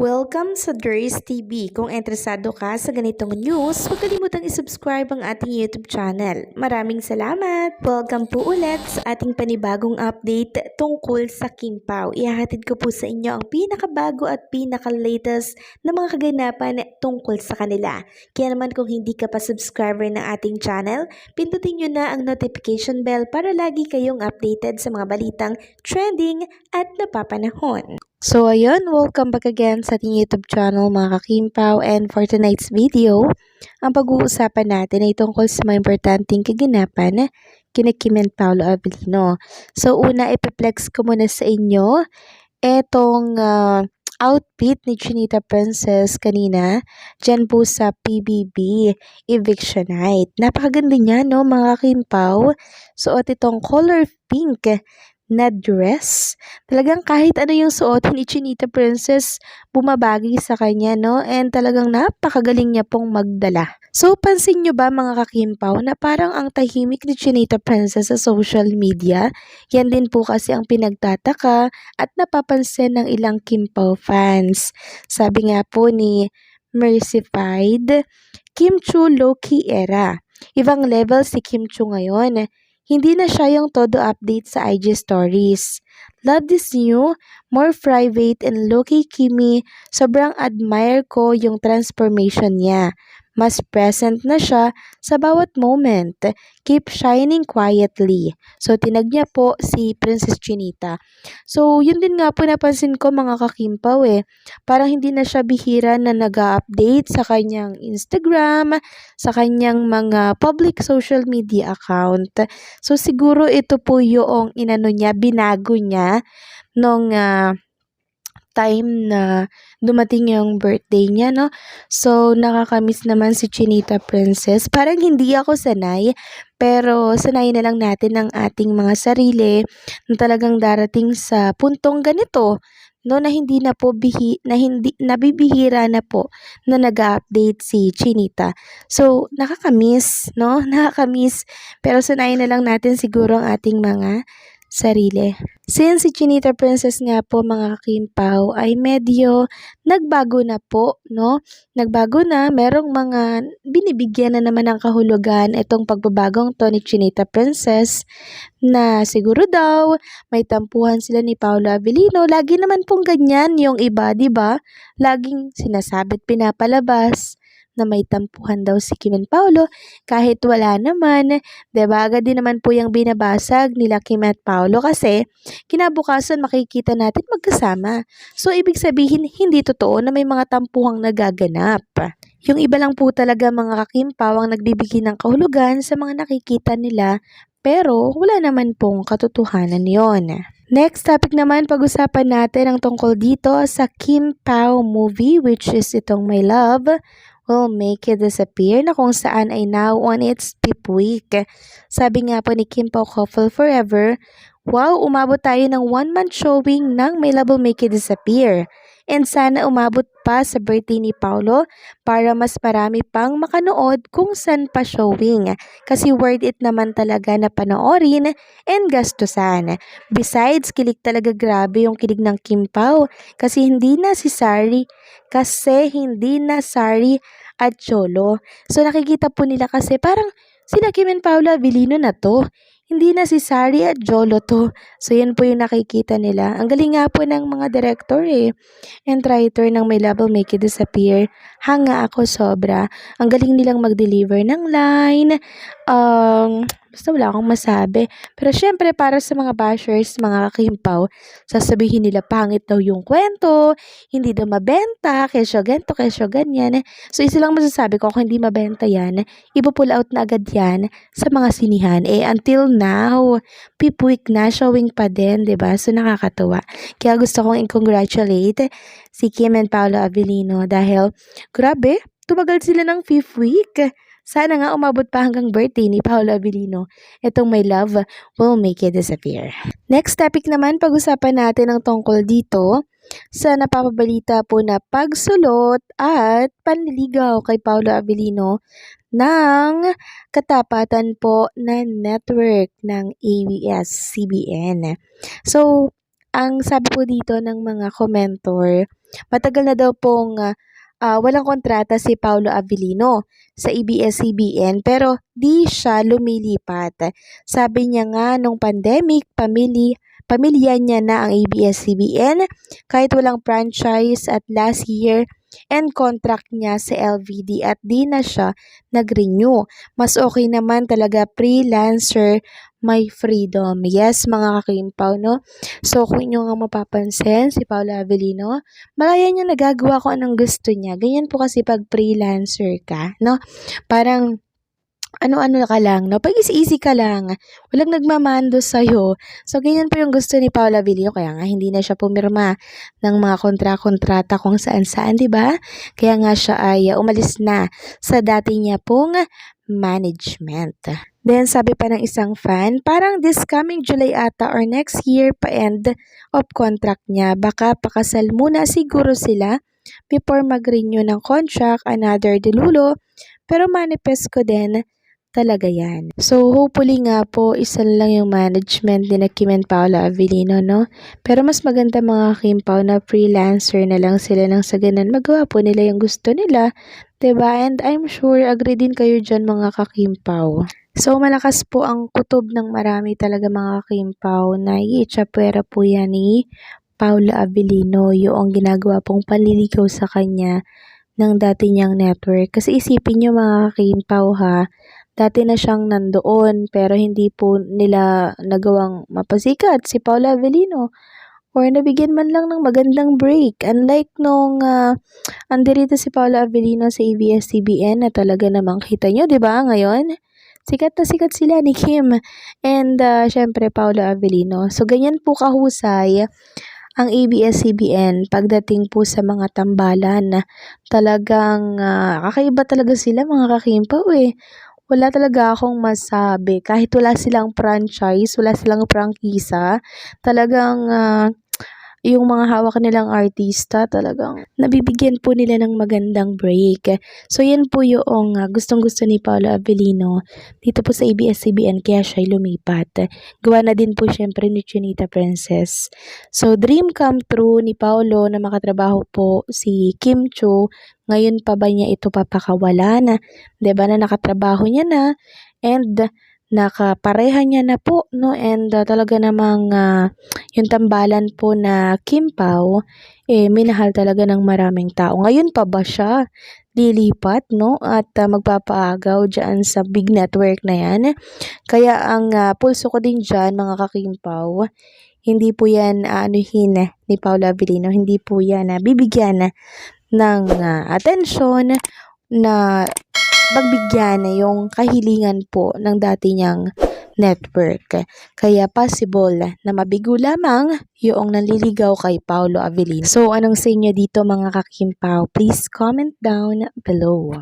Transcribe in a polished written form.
Welcome sa Dries TV. Kung interesado ka sa ganitong news, huwag kalimutang isubscribe ang ating YouTube channel. Maraming salamat! Welcome po ulit sa ating panibagong update tungkol sa Kim Pao. Ihahatid ko po sa inyo ang pinakabago at pinaka-latest na mga kaganapan tungkol sa kanila. Kaya naman kung hindi ka pa subscriber ng ating channel, pindutin nyo na ang notification bell para lagi kayong updated sa mga balitang trending at napapanahon. So ayun, welcome back again sa ating YouTube channel mga kakimpaw, and for tonight's video, ang pag-uusapan natin ay tungkol sa mga importanteng kaganapan kina Kim and Paolo Avellino. So una, ipiplex ko muna sa inyo etong outfit ni Chinita Princess kanina dyan po sa PBB Eviction Night. Napakaganda niya, no mga kakimpaw. Suot itong color pink na dress. Talagang kahit ano yung suotin ni Chinita Princess, bumabagi sa kanya, no? And talagang napakagaling niya pong magdala. So, pansin nyo ba mga kakimpaw na parang ang tahimik ni Chinita Princess sa social media? Yan din po kasi ang pinagtataka at napapansin ng ilang Kimpaw fans. Sabi nga po ni Mercified, Kim Chu low-key era. Ibang level si Kim Chu ngayon. Hindi na siya yung todo update sa IG stories. Love this new, more private and low-key Kimi. Sobrang admire ko yung transformation niya. Mas present na siya sa bawat moment. Keep shining quietly. So, tinag niya po si Princess Chinita. So, yun din nga po napansin ko mga kakimpaw Parang hindi na siya bihira na nag-update sa kanyang Instagram, sa kanyang mga public social media account. So, siguro ito po yung inano niya, binago niya nung time na dumating yung birthday niya, no? So, nakakamiss naman si Chinita Princess. Parang hindi ako sanay, pero sanay na lang natin ang ating mga sarili na talagang darating sa puntong ganito, no, na hindi na po hindi nabibihira na po na nag-update si Chinita. So, nakakamiss, no? Nakakamiss, pero sanay na lang natin siguro ang ating mga sarili. Since si Chinita Princess nga po mga kakimpaw ay medyo nagbago na po, no? Nagbago na, merong mga binibigyan na naman ng kahulugan itong pagbabagong to ni Chinita Princess na siguro daw may tampuhan sila ni Paolo Avellino. Lagi naman pong ganyan yung iba, 'di ba? Laging sinasabit pinapalabas na may tampuhan daw si Kim and Paolo kahit wala naman. Diba? Agad din naman po yung binabasag nila Kim at Paolo kasi kinabukasan makikita natin magkasama. So, ibig sabihin, hindi totoo na may mga tampuhang nagaganap. Yung iba lang po talaga mga kakimpaw ang nagbibigay ng kahulugan sa mga nakikita nila, pero wala naman pong katotohanan yon. Next topic naman, pag-usapan natin ang tungkol dito sa Kim Pao movie, which is itong My Love Will Make It Disappear, na kung saan ay now on its 5th week. Sabi nga po ni Kim Pao Couple Forever, wow, umabot tayo ng 1 month showing ng My Love Will Make It Disappear. And sana umabot pa sa birthday ni Paolo para mas marami pang makanood kung saan pa showing. Kasi worth it naman talaga na panoorin and gastusan. Besides, kilig talaga, grabe yung kilig ng Kim Pao. Kasi hindi na Sari at Cholo. So nakikita po nila kasi parang sila Kim and Paolo Avellino na to. Hindi na si Sari at Jolo to. So, yan po yung nakikita nila. Ang galing nga po ng mga director and writer ng My Love Will Make It Disappear. Hanga ako sobra. Ang galing nilang mag-deliver ng line. Basta wala akong masabi. Pero syempre, para sa mga bashers, mga kakimpaw, sasabihin nila pangit daw yung kwento, hindi daw mabenta, kesyo ganito, kesyo ganyan. So, isa lang masasabi ko, kung hindi mabenta yan, ipo-pull out na agad yan sa mga sinihan. Until now, 5th week na, showing pa din, 'di ba? So, nakakatuwa. Kaya gusto kong i-congratulate si Kim and Paolo Avellino dahil, grabe, tumagal sila ng 5th week. Sana nga umabot pa hanggang birthday ni Paolo Avellino. Itong My Love Will Make It Disappear. Next topic naman, pag-usapan natin ang tungkol dito sa napapabalita po na pagsulot at panliligaw kay Paolo Avellino ng katapatan po na network ng ABS-CBN. So, ang sabi po dito ng mga commentor, matagal na daw pong walang kontrata si Paolo Avellino sa ABS-CBN pero di siya lumilipat. Sabi niya nga nung pandemic, pamilya niya na ang ABS-CBN kahit walang franchise at last year and contract niya sa LVD at di na siya nag-renew. Mas okay naman talaga freelancer, may freedom. Yes, mga kakimpaw, no? So, kung inyo nga mapapansin, si Paolo Avellino, malaya niya nagagawa kung anong gusto niya. Ganyan po kasi pag freelancer ka, no? Parang, ano-ano ka lang, no? Pag easy ka lang, walang nagmamando sa'yo. So, ganyan po yung gusto ni Paolo Avellino. Kaya nga, hindi na siya pumirma ng mga kontrata kung saan-saan, di ba? Kaya nga siya ay umalis na sa dati niya pong management. Then, sabi pa ng isang fan, parang this coming July ata or next year pa end of contract niya. Baka pakasal muna siguro sila before mag-renew ng contract, another delulo. Pero manifest ko din talaga yan. So, hopefully nga po, isa lang yung management ni na Kim and Paolo Avellino, no? Pero mas maganda mga Kimpaw na freelancer na lang sila nang sa ganun. Magawa po nila yung gusto nila, diba? And I'm sure, agree din kayo dyan mga kakimpaw. So, malakas po ang kutob ng marami talaga mga kakimpaw na iitsapwera po yan ni Paolo Avellino, yung ginagawa pong panliligaw sa kanya ng dati niyang network. Kasi isipin nyo mga kakimpaw ha, dati na siyang nandoon pero hindi po nila nagawang mapasikat si Paolo Avellino or nabigyan man lang ng magandang break. Unlike nung andirito si Paolo Avellino sa ABS-CBN na talaga namang kita nyo, di ba ngayon? Sikat na sikat sila ni Kim and syempre Paolo Avellino. So ganyan po kahusay ang ABS-CBN pagdating po sa mga tambalan. Talagang kakaiba talaga sila mga kakimpaw eh. Wala talaga akong masabi. Kahit wala silang franchise, wala silang prangkisa, talagang yung mga hawak nilang artista talagang nabibigyan po nila ng magandang break. So, yan po yung gustong-gusto ni Paolo Avellino dito po sa ABS-CBN kaya siya lumipat. Gawa na din po syempre ni Chinita Princess. So, dream come true ni Paolo na makatrabaho po si Kim Chiu. Ngayon pa ba niya ito papakawalan? Diba na nakatrabaho niya na and nakapareha niya na po, no? And talaga namang yung tambalan po na Kim Pao, minahal talaga ng maraming tao. Ngayon pa ba siya lilipat, no? At magpapaagaw dyan sa big network na yan. Kaya ang pulso ko din dyan, mga kakimpaw, hindi po yan anuhin ni Paolo Avellino, hindi po yan bibigyan ng atensyon na pagbigyan yung kahilingan po ng dati niyang network. Kaya possible na mabigo lamang yung nanliligaw kay Paolo Avellino. So, anong sa inyo dito mga kakimpaw? Please comment down below.